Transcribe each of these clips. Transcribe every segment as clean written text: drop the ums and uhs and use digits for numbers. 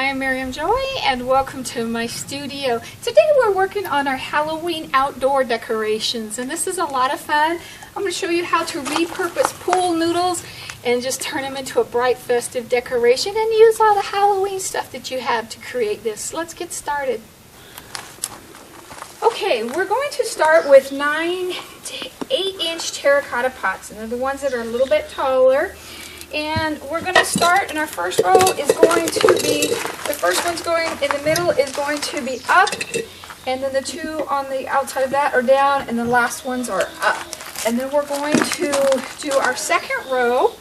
Hi, I'm Miriam Joy and welcome to my studio. Today we're working on our Halloween outdoor decorations and this is a lot of fun. I'm going to show you how to repurpose pool noodles and just turn them into a bright festive decoration and use all the Halloween stuff that you have to create this. Let's get started. Okay, we're going to start with 9 to 8-inch terracotta pots, and they're the ones that are a little bit taller. And we're going to start, and our first row is going to be, the first one's going in the middle is going to be up, and then the two on the outside of that are down, and the last ones are up. And then we're going to do our second row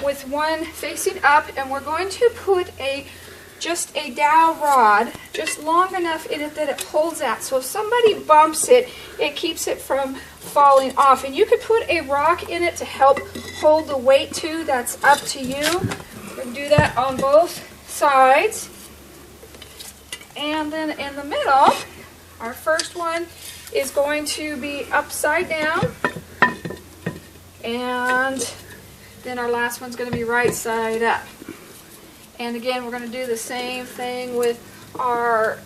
with one facing up, and we're going to put just a dowel rod, just long enough in it that it holds that. So if somebody bumps it, it keeps it from falling off. And you could put a rock in it to help hold the weight too. That's up to you. We're going to do that on both sides. And then in the middle, our first one is going to be upside down. And then our last one's going to be right side up. And again, we're going to do the same thing with our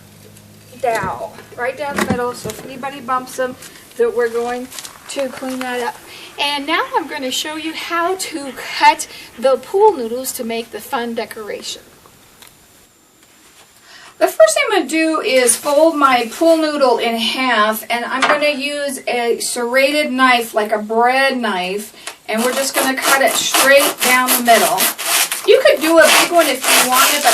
dowel, right down the middle, so if anybody bumps them, that we're going to clean that up. And now I'm going to show you how to cut the pool noodles to make the fun decoration. The first thing I'm going to do is fold my pool noodle in half, and I'm going to use a serrated knife, like a bread knife, and we're just going to cut it straight down the middle. You could do a big one if you wanted, but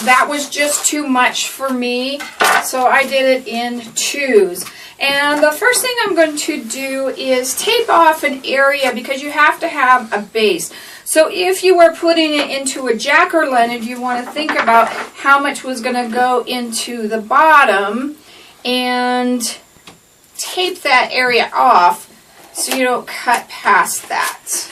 that was just too much for me, so I did it in twos. And the first thing I'm going to do is tape off an area because you have to have a base. So if you were putting it into a jack-o'-lantern, you want to think about how much was going to go into the bottom and tape that area off so you don't cut past that.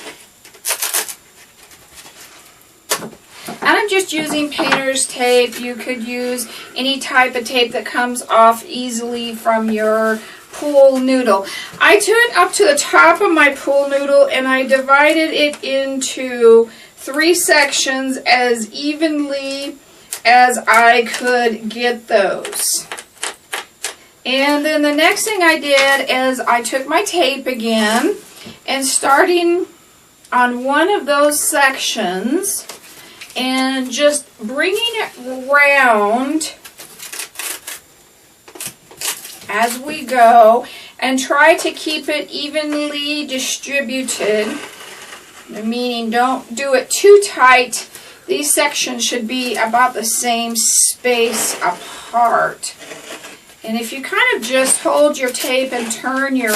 And I'm just using painter's tape. You could use any type of tape that comes off easily from your pool noodle. I took up to the top of my pool noodle and I divided it into 3 sections as evenly as I could get those. And then the next thing I did is I took my tape again and starting on one of those sections and just bringing it round as we go and try to keep it evenly distributed, meaning don't do it too tight. These sections should be about the same space apart. And if you kind of just hold your tape and turn your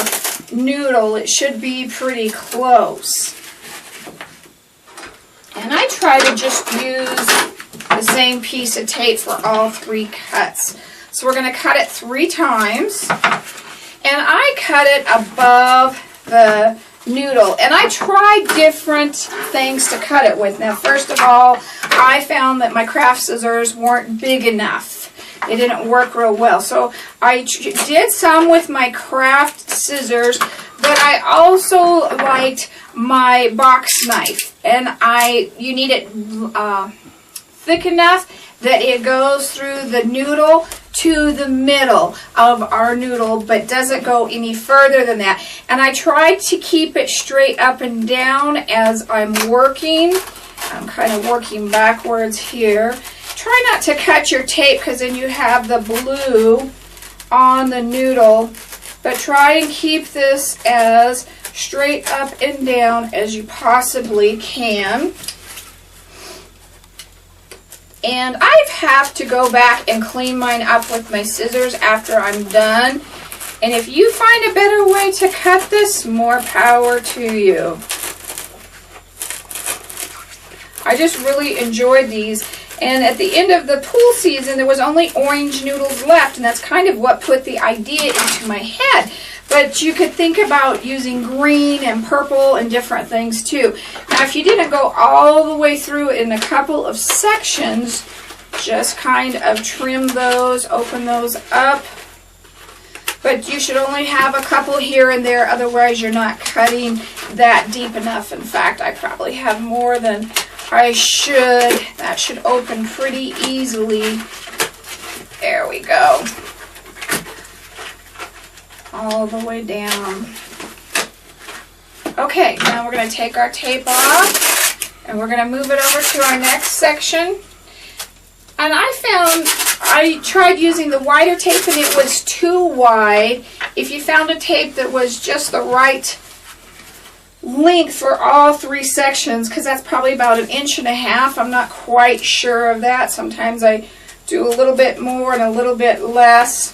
noodle, it should be pretty close. And I try to just use the same piece of tape for all 3 cuts. So we're going to cut it 3 times. And I cut it above the noodle. And I tried different things to cut it with. Now, first of all, I found that my craft scissors weren't big enough. It didn't work real well. So I did some with my craft scissors, but I also liked my box knife. And you need it thick enough that it goes through the noodle to the middle of our noodle, but doesn't go any further than that. And I tried to keep it straight up and down as I'm working. I'm kind of working backwards here. Try not to cut your tape because then you have the blue on the noodle, but try and keep this as straight up and down as you possibly can. And I have to go back and clean mine up with my scissors after I'm done. And if you find a better way to cut this, more power to you. I just really enjoyed these. And at the end of the pool season, there was only orange noodles left, and that's kind of what put the idea into my head. But you could think about using green and purple and different things too. Now, if you didn't go all the way through in a couple of sections, just kind of trim those, open those up. But you should only have a couple here and there, otherwise you're not cutting that deep enough. In fact, I probably have more than that should open pretty easily. There we go. All the way down. Okay, now we're going to take our tape off and we're going to move it over to our next section. And I tried using the wider tape and it was too wide. If you found a tape that was just the right length for all 3 sections, because that's probably about 1.5 inches, I'm not quite sure of that. Sometimes I do a little bit more and a little bit less.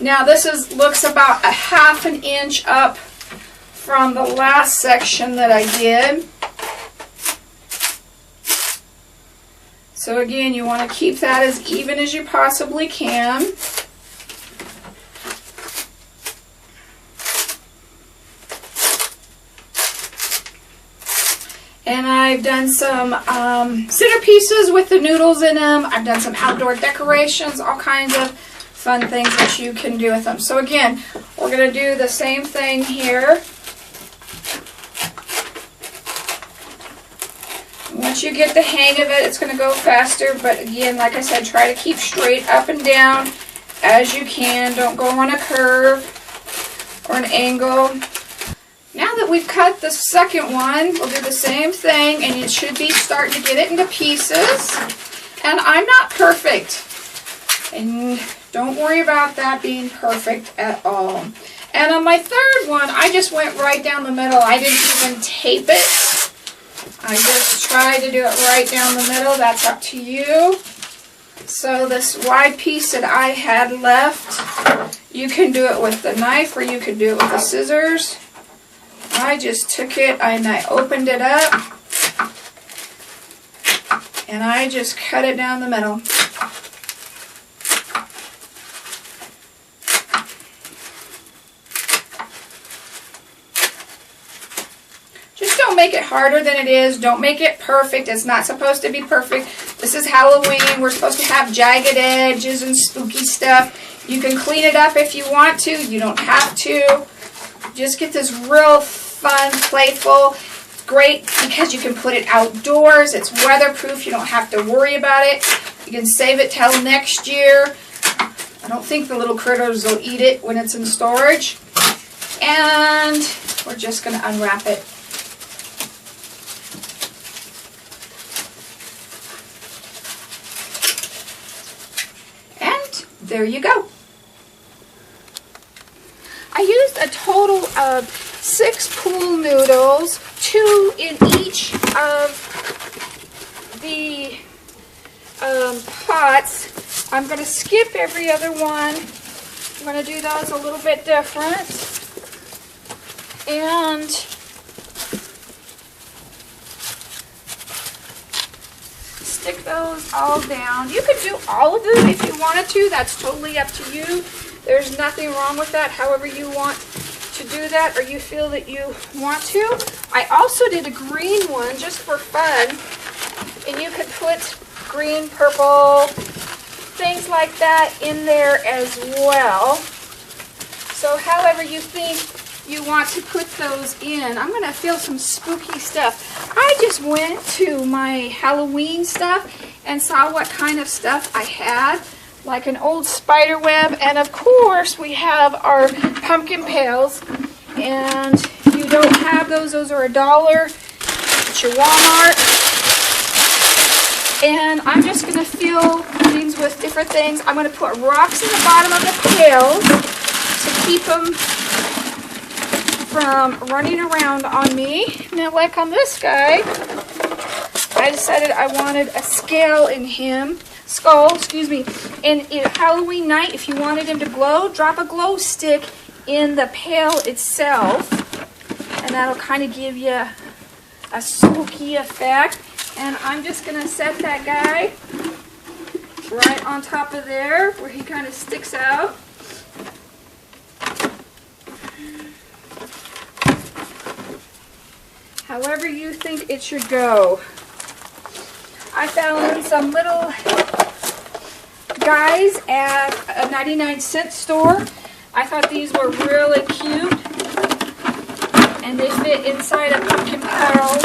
Now this looks about 1/2 inch up from the last section that I did. So again, you want to keep that as even as you possibly can. And I've done some centerpieces with the noodles in them. I've done some outdoor decorations, all kinds of fun things that you can do with them. So again, we're going to do the same thing here. Once you get the hang of it, it's going to go faster. But again, like I said, try to keep straight up and down as you can. Don't go on a curve or an angle. Now that we've cut the second one, we'll do the same thing, and it should be starting to get it into pieces. And I'm not perfect. And don't worry about that being perfect at all. And on my third one, I just went right down the middle. I didn't even tape it. I just tried to do it right down the middle. That's up to you. So this wide piece that I had left, you can do it with the knife or you can do it with the scissors. I just took it and I opened it up and I just cut it down the middle. Just don't make it harder than it is. Don't make it perfect. It's not supposed to be perfect. This is Halloween. We're supposed to have jagged edges and spooky stuff. You can clean it up if you want to. You don't have to. Just get this real fun, playful. It's great because you can put it outdoors. It's weatherproof. You don't have to worry about it. You can save it till next year. I don't think the little critters will eat it when it's in storage. And we're just going to unwrap it. And there you go. I used a total of 6 pool noodles, 2 in each of the pots. I'm going to skip every other one. I'm going to do those a little bit different. And stick those all down. You could do all of them if you wanted to. That's totally up to you. There's nothing wrong with that, however you want to do that or you feel that you want to. I also did a green one just for fun, and you could put green, purple, things like that in there as well. So however you think you want to put those in. I'm going to feel some spooky stuff. I just went to my Halloween stuff and saw what kind of stuff I had. Like an old spider web, and of course we have our pumpkin pails, and you don't have those are $1 at your Walmart. And I'm just going to fill these with different things. I'm going to put rocks in the bottom of the pails to keep them from running around on me. Now like on this guy, I decided I wanted a skull in him. And Halloween night, if you wanted him to glow, drop a glow stick in the pail itself, and that'll kind of give you a spooky effect. And I'm just going to set that guy right on top of there where he kind of sticks out. However you think it should go. I found some little guys at a 99-cent store. I thought these were really cute, and they fit inside a pumpkin barrel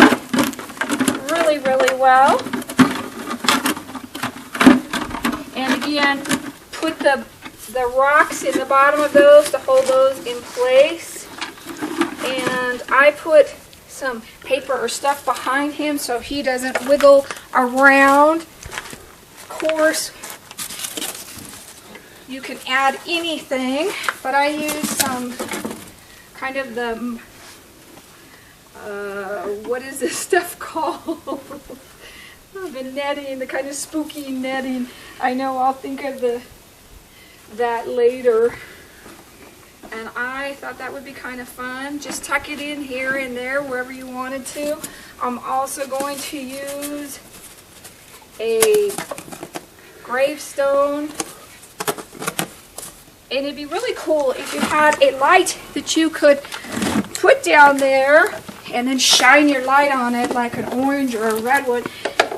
really, really well. And again, put the rocks in the bottom of those to hold those in place. And I put some paper or stuff behind him so he doesn't wiggle around. Of course, you can add anything, but I use some kind of the, what is this stuff called? The netting, the kind of spooky netting. I know I'll think of that later. And I thought that would be kind of fun. Just tuck it in here and there, wherever you wanted to. I'm also going to use a gravestone. And it'd be really cool if you had a light that you could put down there and then shine your light on it like an orange or a red one,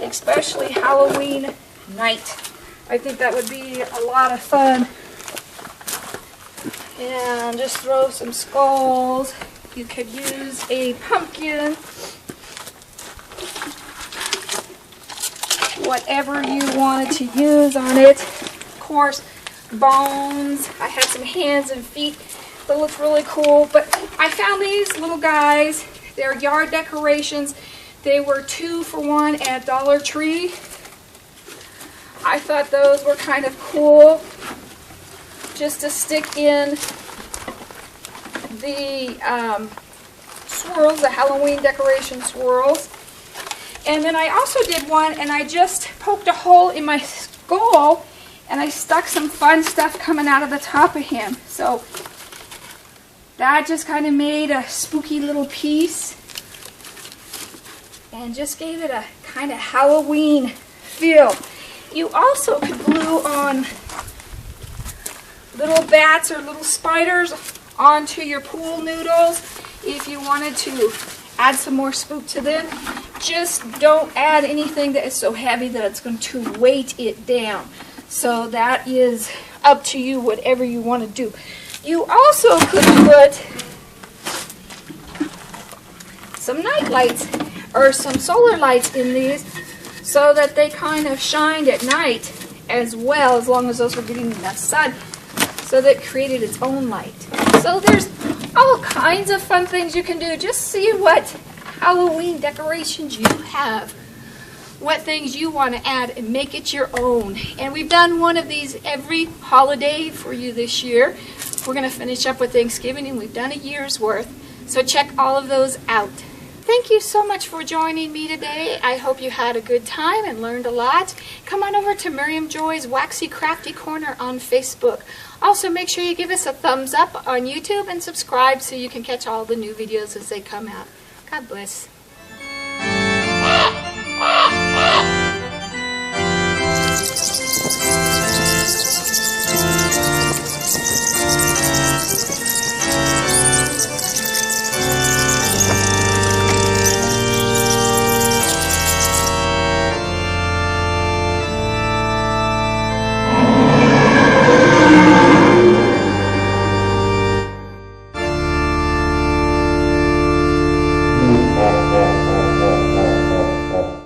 especially Halloween night. I think that would be a lot of fun. And just throw some skulls. You could use a pumpkin. Whatever you wanted to use on it. Of course, bones. I had some hands and feet that looked really cool. But I found these little guys. They're yard decorations. They were 2 for $1 at Dollar Tree. I thought those were kind of cool. Just to stick in the swirls, the Halloween decoration swirls. And then I also did one, and I just poked a hole in my skull, and I stuck some fun stuff coming out of the top of him. So that just kind of made a spooky little piece, and just gave it a kind of Halloween feel. You also could glue on little bats or little spiders onto your pool noodles if you wanted to add some more spook to them. Just don't add anything that is so heavy that it's going to weight it down. So that is up to you, whatever you want to do. You also could put some night lights or some solar lights in these so that they kind of shined at night as well, as long as those were getting enough sun. So that created its own light. So there's all kinds of fun things you can do. Just see what Halloween decorations you have. What things you want to add and make it your own. And we've done one of these every holiday for you this year. We're going to finish up with Thanksgiving, and we've done a year's worth. So check all of those out. Thank you so much for joining me today. I hope you had a good time and learned a lot. Come on over to Miriam Joy's Waxy Crafty Corner on Facebook. Also, make sure you give us a thumbs up on YouTube and subscribe so you can catch all the new videos as they come out. God bless.